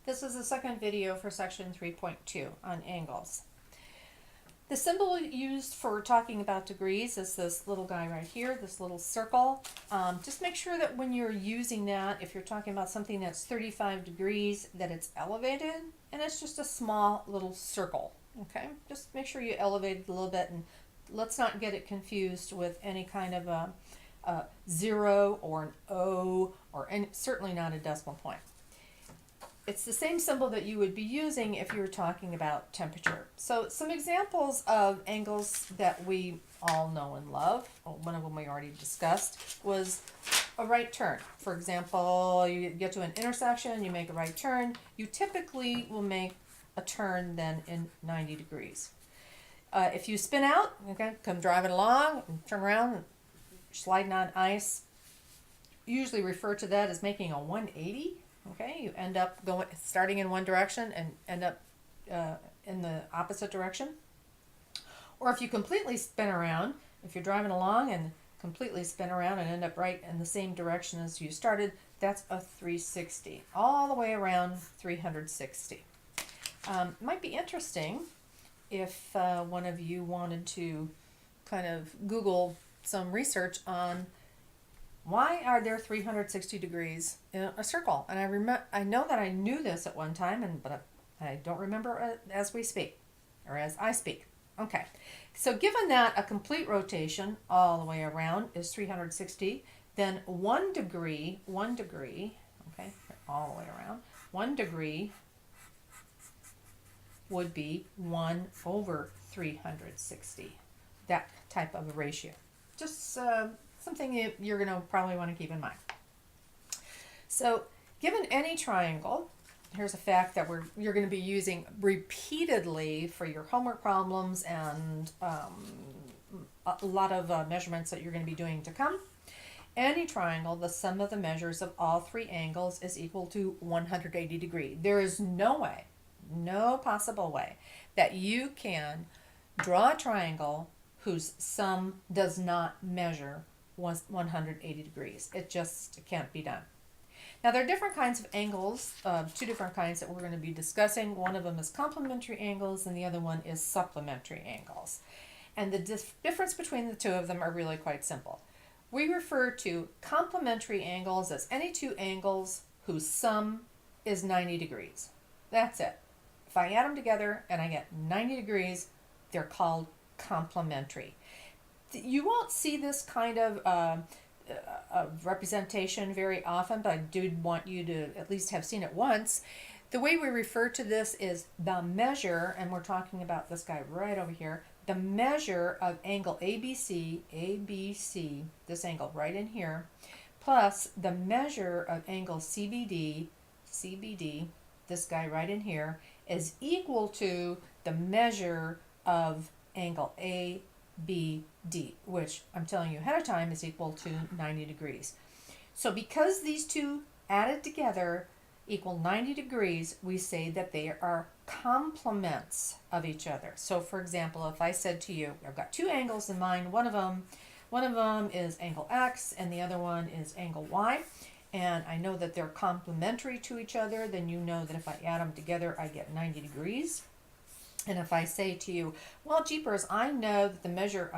This is the second video for section 3.2 on angles. The symbol used for talking about degrees is this little guy right here, this little circle. Just make sure that when you're using that, if you're talking about something that's 35 degrees, that it's elevated, and it's just a small little circle, okay? Just make sure you elevate it a little bit, and let's not get it confused with any kind of a zero or an O, or certainly not a decimal point. It's the same symbol that you would be using if you were talking about temperature. So some examples of angles that we all know and love, one of them we already discussed, was a right turn. For example, you get to an intersection, you make a right turn, you typically will make a turn then in 90 degrees. If you spin out, okay, come driving along and turn around and sliding on ice, usually refer to that as making a 180. Okay, you end up starting in one direction and end up in the opposite direction. Or if you completely spin around, if you're driving along and completely spin around and end up right in the same direction as you started, that's a 360, all the way around 360. Might be interesting if one of you wanted to kind of Google some research on why are there 360 degrees in a circle? And I know that I knew this at one time, but I don't remember as we speak, or as I speak. Okay, so given that a complete rotation all the way around is 360, then 1 degree, okay, all the way around, 1 degree would be 1 over 360, that type of a ratio. Just something you're going to probably want to keep in mind. So given any triangle, here's a fact that you're going to be using repeatedly for your homework problems and a lot of measurements that you're going to be doing to come. Any triangle, the sum of the measures of all three angles is equal to 180 degrees. There is no way, no possible way, that you can draw a triangle whose sum does not measure 180 degrees. It just can't be done. Now there are different kinds of angles, two different kinds that we're going to be discussing. One of them is complementary angles and the other one is supplementary angles. And the difference between the two of them are really quite simple. We refer to complementary angles as any two angles whose sum is 90 degrees. That's it. If I add them together and I get 90 degrees, they're called complementary. You won't see this kind of representation very often, but I do want you to at least have seen it once. The way we refer to this is the measure, and we're talking about this guy right over here, the measure of angle ABC, this angle right in here, plus the measure of angle CBD, this guy right in here, is equal to the measure of angle ABD, which I'm telling you ahead of time is equal to 90 degrees. So because these two added together equal 90 degrees, we say that they are complements of each other. So for example, if I said to you, I've got two angles in mind, one of them is angle X and the other one is angle Y, and I know that they're complementary to each other, then you know that if I add them together, I get 90 degrees. And if I say to you, well, jeepers, I know that the measure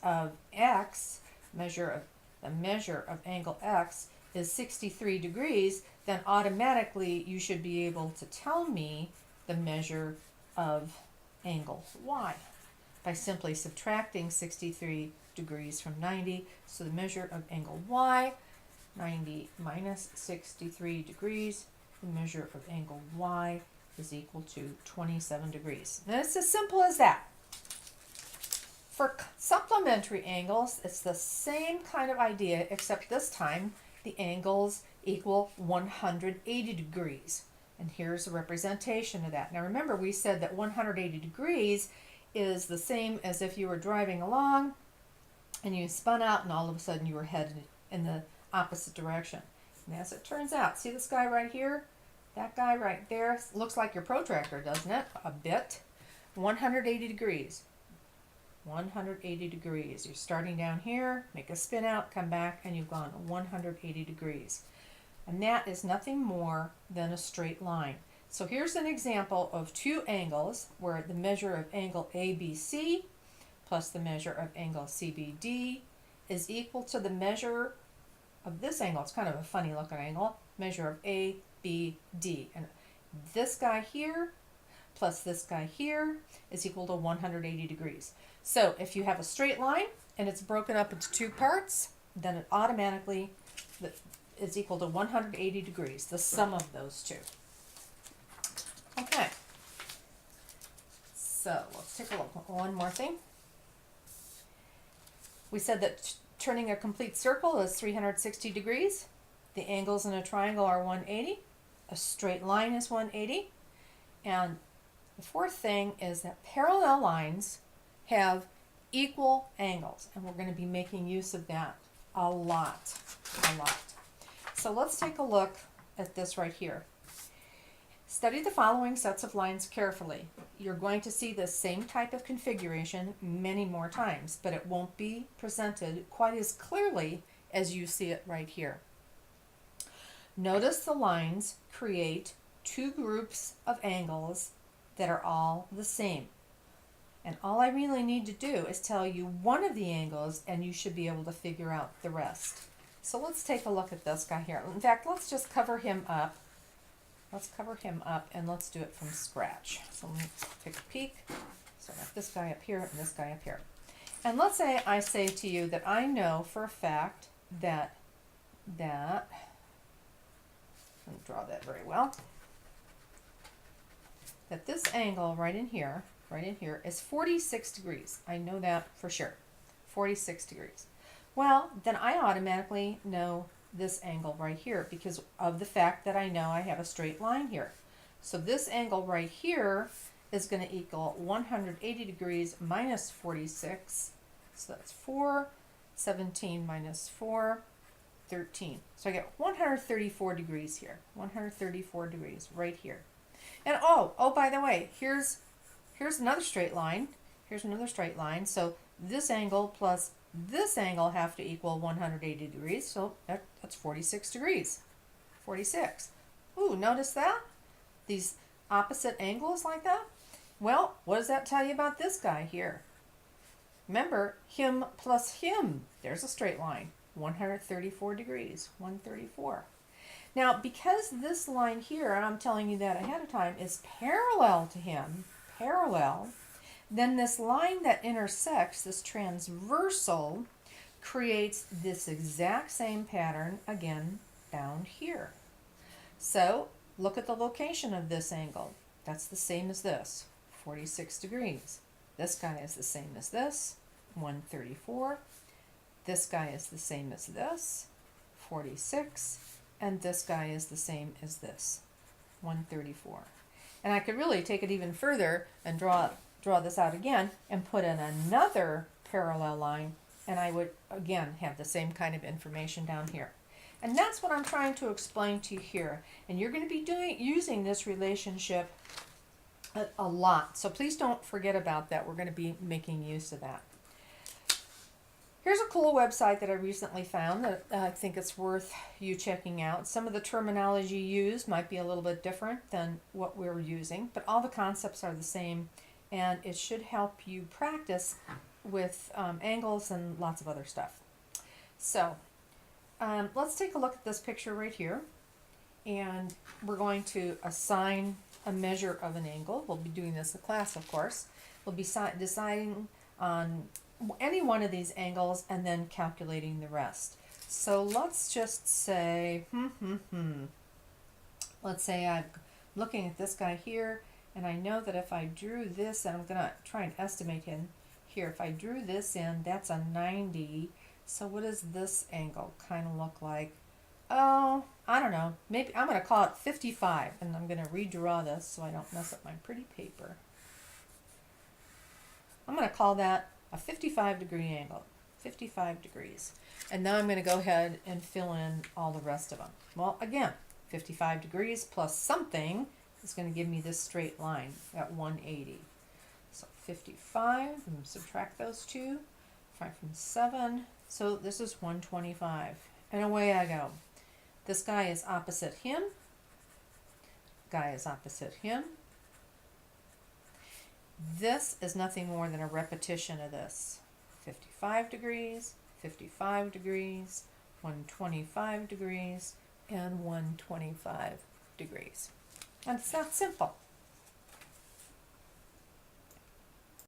of X, the measure of angle X is 63 degrees, then automatically you should be able to tell me the measure of angle Y by simply subtracting 63 degrees from 90. So the measure of angle Y, 90 minus 63 degrees, the measure of angle Y is equal to 27 degrees. And it's as simple as that. For supplementary angles, it's the same kind of idea, except this time the angles equal 180 degrees. And here's a representation of that. Now remember, we said that 180 degrees is the same as if you were driving along and you spun out and all of a sudden you were headed in the opposite direction. And as it turns out, see this guy right here? That guy right there looks like your protractor, doesn't it? A bit. 180 degrees. 180 degrees. You're starting down here, make a spin out, come back, and you've gone 180 degrees. And that is nothing more than a straight line. So here's an example of two angles where the measure of angle ABC plus the measure of angle CBD is equal to the measure of this angle. It's kind of a funny looking angle. Measure of ABD. And this guy here plus this guy here is equal to 180 degrees. So if you have a straight line and it's broken up into two parts, then it automatically is equal to 180 degrees, the sum of those two. Okay, so let's take a look at one more thing. We said that turning a complete circle is 360 degrees. The angles in a triangle are 180. A straight line is 180. And the fourth thing is that parallel lines have equal angles, and we're going to be making use of that a lot. So let's take a look at this right here. Study the following sets of lines carefully. You're going to see the same type of configuration many more times, but it won't be presented quite as clearly as you see it right here. Notice the lines create two groups of angles that are all the same. And all I really need to do is tell you one of the angles and you should be able to figure out the rest. So let's take a look at this guy here. In fact, let's just cover him up. Let's cover him up and let's do it from scratch. So let me take a peek. So I got this guy up here and this guy up here. And let's say I say to you that I know for a fact that I didn't draw that very well, that this angle right in here is 46 degrees. I know that for sure, 46 degrees. Well, then I automatically know this angle right here because of the fact that I know I have a straight line here. So this angle right here is going to equal 180 degrees minus 46. So that's 4, 17 minus 4, 13. So I get 134 degrees here. 134 degrees right here. And oh, by the way, here's another straight line. Here's another straight line. So this angle plus this angle have to equal 180 degrees. So that's 46 degrees. 46. Ooh, notice that? These opposite angles like that? Well, what does that tell you about this guy here? Remember, him plus him. There's a straight line. 134 degrees. 134. Now, because this line here, and I'm telling you that ahead of time, is parallel to him, then this line that intersects, this transversal, creates this exact same pattern again down here. So, look at the location of this angle. That's the same as this, 46 degrees. This guy is the same as this, 134. This guy is the same as this, 46. And this guy is the same as this, 134. And I could really take it even further and draw this out again and put in another parallel line, and I would again have the same kind of information down here. And that's what I'm trying to explain to you here. And you're going to be using this relationship a lot. So please don't forget about that. We're going to be making use of that. Here's a cool website that I recently found that I think it's worth you checking out. Some of the terminology used might be a little bit different than what we're using, but all the concepts are the same, and it should help you practice with angles and lots of other stuff. So let's take a look at this picture right here, and we're going to assign a measure of an angle. We'll be doing this in class, of course. We'll be deciding on any one of these angles and then calculating the rest. So let's just say, let's say I'm looking at this guy here, and I know that if I drew this, and I'm going to try and estimate him here, if I drew this in, that's a 90. So what does this angle kind of look like? Oh, I don't know. Maybe I'm going to call it 55, and I'm going to redraw this so I don't mess up my pretty paper. I'm going to call that a 55 degree angle, 55 degrees. And now I'm going to go ahead and fill in all the rest of them. Well, again, 55 degrees plus something is going to give me this straight line at 180. So 55, and subtract those two, 5 from 7, so this is 125. And away I go. This guy is opposite him. guy is opposite him. This is nothing more than a repetition of this. 55 degrees, 55 degrees, 125 degrees, and 125 degrees. And it's that simple.